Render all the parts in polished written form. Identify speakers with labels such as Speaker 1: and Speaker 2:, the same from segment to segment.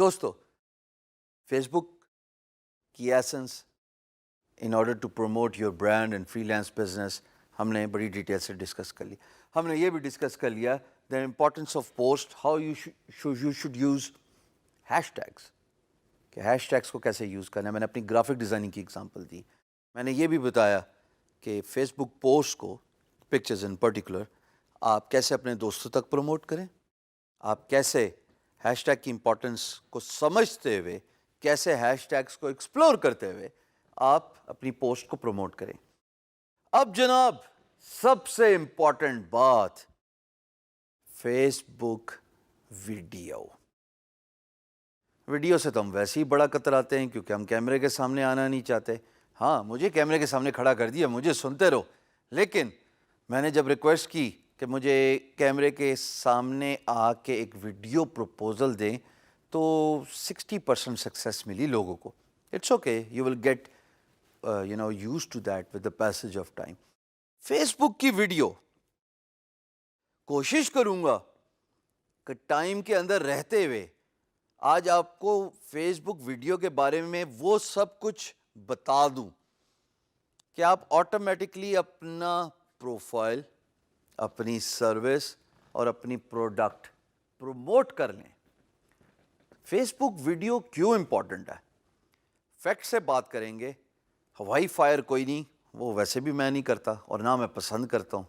Speaker 1: دوستو Facebook کی essence in order to promote your brand and freelance business ہم نے بڑی ڈیٹیل سے ڈسکس کر لی. ہم نے یہ بھی ڈسکس کر لیا the importance of post, how you should use hash tags, کہ ہیش ٹیگس کو کیسے یوز کرنا ہے. میں نے اپنی گرافک ڈیزائننگ کی اگزامپل دی. میں نے یہ بھی بتایا کہ فیس بک پوسٹ کو, پکچرز ان پرٹیکولر, آپ کیسے اپنے دوستوں تک پروموٹ کریں, آپ کیسے ہیش ٹیگ کی امپورٹنس کو سمجھتے ہوئے, کیسے ہیش ٹیگس کو ایکسپلور کرتے ہوئے آپ اپنی پوسٹ کو پروموٹ کریں. اب جناب سب سے امپورٹنٹ بات, فیس بک ویڈیو. ویڈیو سے تو ہم ویسے ہی بڑا کتراتے ہیں کیونکہ ہم کیمرے کے سامنے آنا نہیں چاہتے. ہاں, مجھے کیمرے کے سامنے کھڑا کر دیا, مجھے سنتے رہو, لیکن میں نے جب ریکویسٹ کی کہ مجھے کیمرے کے سامنے آ کے ایک ویڈیو پروپوزل دیں تو 60% سکسیس ملی لوگوں کو. It's okay, you will get used to that with the passage of time. Facebook کی ویڈیو کوشش کروں گا کہ ٹائم کے اندر رہتے ہوئے آج آپ کو فیس بک ویڈیو کے بارے میں وہ سب کچھ بتا دوں کہ آپ آٹومیٹکلی اپنا پروفائل, اپنی سروس اور اپنی پروڈکٹ پروموٹ کر لیں. فیس بک ویڈیو کیوں امپورٹنٹ ہے, فیکٹ سے بات کریں گے. ہوائی فائر کوئی نہیں, وہ ویسے بھی میں نہیں کرتا اور نہ میں پسند کرتا ہوں.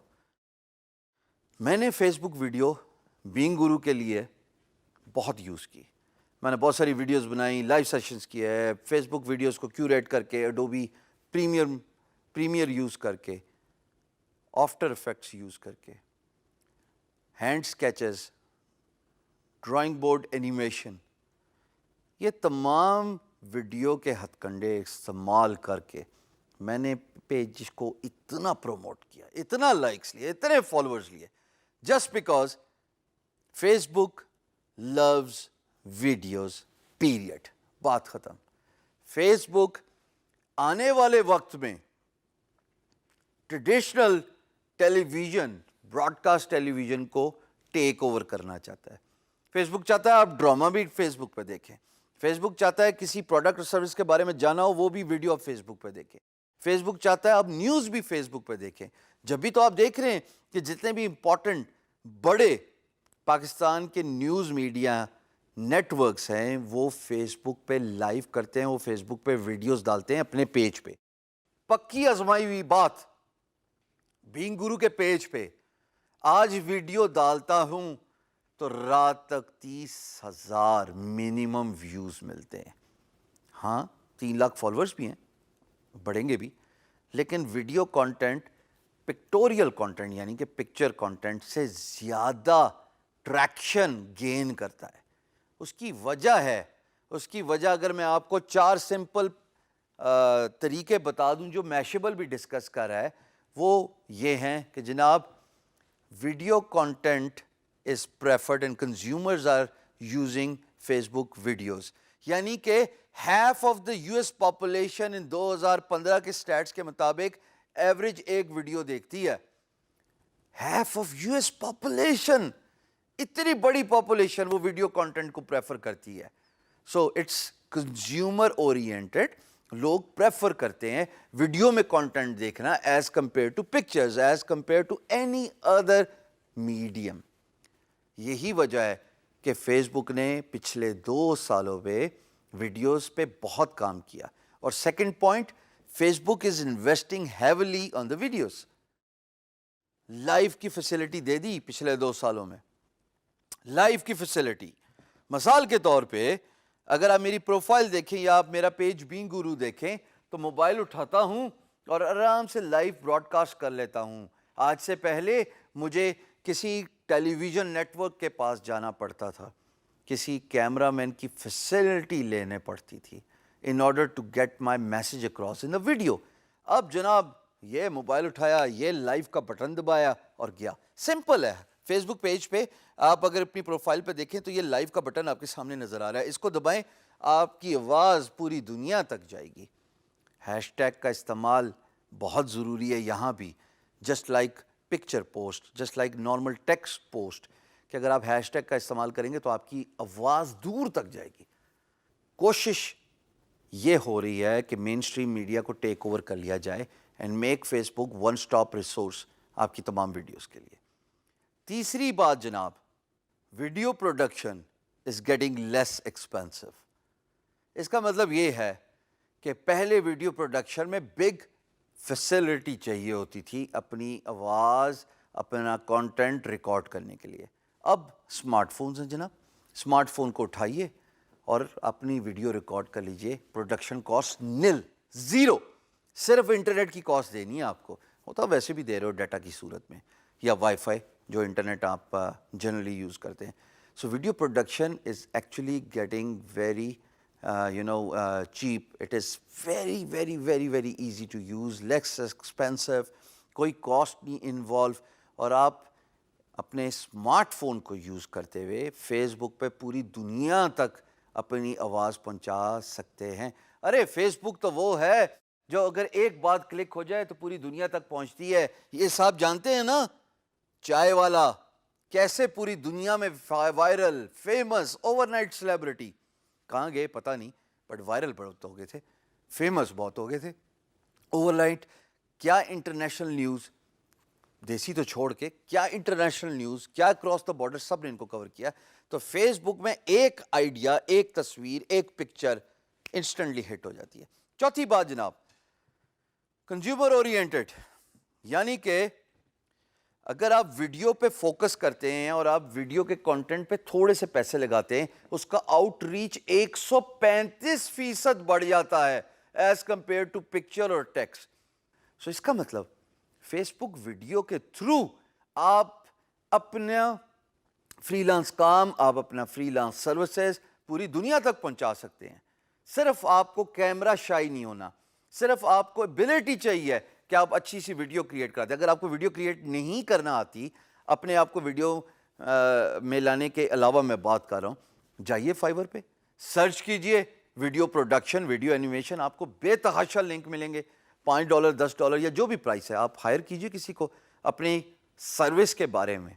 Speaker 1: میں نے فیس بک ویڈیو بینگ گرو کے لیے بہت یوز کی. میں نے بہت ساری ویڈیوز بنائی, لائیو سیشنز کیے, فیس بک ویڈیوز کو کیوریٹ کر کے, ایڈوبی پریمیئر یوز کر کے, آفٹر افیکٹس یوز کر کے, hand sketches, drawing board animation, یہ تمام ویڈیو کے ہتھ کنڈے استعمال کر کے میں نے پیج کو اتنا پروموٹ کیا, اتنا لائکس لیے, اتنے فالوورز لیے, just because Facebook loves videos, period, بات ختم. فیس بک آنے والے وقت میں traditional television, broadcast television کو ٹیک اوور کرنا چاہتا ہے. فیس بک چاہتا ہے آپ ڈرامہ بھی فیس بک پہ دیکھیں. فیس بک چاہتا ہے کسی پروڈکٹ اور سروس کے بارے میں جانا ہو وہ بھی ویڈیو آپ فیس بک پہ دیکھیں. فیس بک چاہتا ہے آپ نیوز بھی فیس بک پہ دیکھیں. جب بھی تو آپ دیکھ رہے ہیں کہ جتنے بھی امپورٹنٹ بڑے پاکستان کے نیوز میڈیا نیٹ ورکس ہیں وہ فیس بک پہ لائیو کرتے ہیں, وہ فیس بک پہ ویڈیوز ڈالتے ہیں اپنے پیج پہ. پکی آزمائی ہوئی بات, بینگ گرو کے پیج پہ آج ویڈیو ڈالتا ہوں تو رات تک 30,000 منیمم ویوز ملتے ہیں. ہاں 3 لاکھ فالوورز بھی ہیں, بڑھیں گے بھی, لیکن ویڈیو کانٹینٹ, پکٹوریل کانٹینٹ یعنی کہ پکچر کانٹینٹ سے زیادہ ٹریکشن گین کرتا ہے. اس کی وجہ ہے, اس کی وجہ اگر میں آپ کو 4 سمپل طریقے بتا دوں جو میشیبل بھی ڈسکس کر رہا ہے, وہ یہ ہیں کہ جناب video content is preferred and consumers are using Facebook videos. یعنی کہ half of the US population in 2015 کے stats کے مطابق ایوریج ایک ویڈیو دیکھتی ہے. half of US population, اتنی بڑی population وہ ویڈیو کانٹینٹ کو پریفر کرتی ہے. So it's consumer oriented. لوگ پریفر کرتے ہیں ویڈیو میں کانٹینٹ دیکھنا as compared to pictures, as compared to any other medium. یہی وجہ ہے کہ فیس بک نے پچھلے 2 سالوں میں ویڈیوز پہ بہت کام کیا. اور second point, Facebook is investing heavily on the videos. Live کی فیسلٹی دے دی پچھلے 2 سالوں میں, لائیو کی فیسلٹی. مثال کے طور پہ اگر آپ میری پروفائل دیکھیں یا آپ میرا پیج بینگ گرو دیکھیں تو موبائل اٹھاتا ہوں اور آرام سے لائیو براڈ کاسٹ کر لیتا ہوں. آج سے پہلے مجھے کسی ٹیلی ویژن نیٹ ورک کے پاس جانا پڑتا تھا, کسی کیمرہ مین کی فیسلٹی لینے پڑتی تھی in order to get my message across in the video. اب جناب یہ موبائل اٹھایا, یہ لائیو کا بٹن دبایا اور گیا. سمپل ہے. فیس بک پیج پہ آپ اگر اپنی پروفائل پہ دیکھیں تو یہ لائیو کا بٹن آپ کے سامنے نظر آ رہا ہے, اس کو دبائیں, آپ کی آواز پوری دنیا تک جائے گی. ہیش ٹیگ کا استعمال بہت ضروری ہے یہاں بھی, just like picture post, just like normal text post, کہ اگر آپ ہیش ٹیگ کا استعمال کریں گے تو آپ کی آواز دور تک جائے گی. کوشش یہ ہو رہی ہے کہ مین اسٹریم میڈیا کو ٹیک اوور کر لیا جائے and make Facebook one stop resource آپ کی تمام ویڈیوز کے لیے. تیسری بات جناب, video production is getting less expensive. اس کا مطلب یہ ہے کہ پہلے ویڈیو پروڈکشن میں بگ فیسلٹی چاہیے ہوتی تھی اپنی آواز, اپنا کانٹینٹ ریکارڈ کرنے کے لیے. اب اسمارٹ فونز ہیں جناب, اسمارٹ فون کو اٹھائیے اور اپنی ویڈیو ریکارڈ کر لیجئے. پروڈکشن کاسٹ نل, زیرو. صرف انٹرنیٹ کی کاسٹ دینی ہے آپ کو, وہ تو ویسے بھی دے رہے ہو ڈیٹا کی صورت میں, یا وائی فائی جو انٹرنیٹ آپ جنرلی یوز کرتے ہیں. So video production is actually getting very cheap. It is very, very, very, very easy to use, less expensive, کوئی کاسٹ نہیں انوالو, اور آپ اپنے اسمارٹ فون کو یوز کرتے ہوئے فیس بک پہ پوری دنیا تک اپنی آواز پہنچا سکتے ہیں. ارے فیس بک تو وہ ہے جو اگر ایک بات کلک ہو جائے تو پوری دنیا تک پہنچتی ہے. یہ صاحب جانتے ہیں نا چائے والا کیسے پوری دنیا میں viral, famous, over night celebrity, کہاں گئے پتہ نہیں, بٹ وائرل بہت ہو گئے تھے, فیمس بہت ہو گئے تھے اوور نائٹ. کیا انٹرنیشنل نیوز, دیسی تو چھوڑ کے, کیا انٹرنیشنل نیوز, کیا اکراس دا بارڈر, سب نے ان کو کور کیا. تو فیس بک میں ایک آئیڈیا, ایک تصویر, ایک پکچر انسٹنٹلی ہٹ ہو جاتی ہے. چوتھی بات جناب, کنزیومر اورینٹڈ, یعنی کہ اگر آپ ویڈیو پہ فوکس کرتے ہیں اور آپ ویڈیو کے کانٹینٹ پہ تھوڑے سے پیسے لگاتے ہیں, اس کا آؤٹ ریچ 135% بڑھ جاتا ہے ایز کمپیئر ٹو پکچر اور ٹیکسٹ. سو اس کا مطلب فیس بک ویڈیو کے تھرو آپ اپنا فری لانس کام, آپ اپنا فری لانس سروسز پوری دنیا تک پہنچا سکتے ہیں. صرف آپ کو کیمرہ شائی نہیں ہونا, صرف آپ کو ایبلٹی چاہیے کہ آپ اچھی سی ویڈیو کریٹ کر دیں. اگر آپ کو ویڈیو کریٹ نہیں کرنا آتی, اپنے آپ کو ویڈیو میں لانے کے علاوہ میں بات کر رہا ہوں, جائیے فائبر پہ سرچ کیجئے ویڈیو پروڈکشن, ویڈیو اینیمیشن, آپ کو بے تحاشا لنک ملیں گے. $5 $10 یا جو بھی پرائس ہے, آپ ہائر کیجئے کسی کو اپنی سروس کے بارے میں.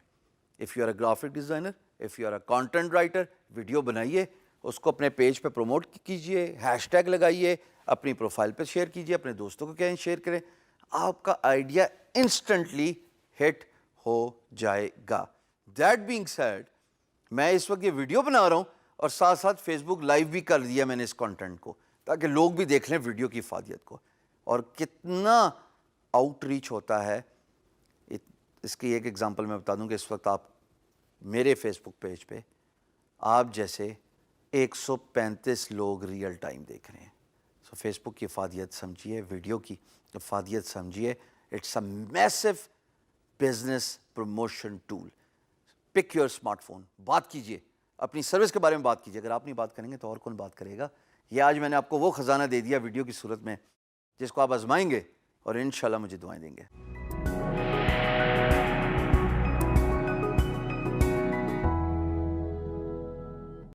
Speaker 1: If you are a graphic designer, if you are a content writer, video بنائیے, اس کو اپنے پیج پہ پروموٹ کیجئے, ہیش ٹیگ لگائیے, اپنی پروفائل پہ شیئر کیجئے, اپنے دوستوں کو کہیں شیئر کریں, آپ کا آئیڈیا انسٹنٹلی ہٹ ہو جائے گا. دیٹ بینگ سیڈ, میں اس وقت یہ ویڈیو بنا رہا ہوں اور ساتھ ساتھ فیس بک لائیو بھی کر دیا میں نے اس کانٹینٹ کو, تاکہ لوگ بھی دیکھ لیں ویڈیو کی افادیت کو. اور کتنا آؤٹ ریچ ہوتا ہے, اس کی ایک ایگزامپل میں بتا دوں کہ اس وقت آپ میرے فیس بک پیج پہ آپ جیسے 135 لوگ ریئل ٹائم دیکھ رہے ہیں. سو فیس بک کی افادیت سمجھیے, ویڈیو کی افادیت سمجھیے. It's a massive business promotion tool. Pick your smartphone, بات کیجئے, اپنی سروس کے بارے میں بات کیجئے. اگر آپ نہیں بات کریں گے تو اور کون بات کرے گا. یہ آج میں نے آپ کو وہ خزانہ دے دیا ویڈیو کی صورت میں جس کو آپ آزمائیں گے اور انشاءاللہ مجھے دعائیں دیں گے.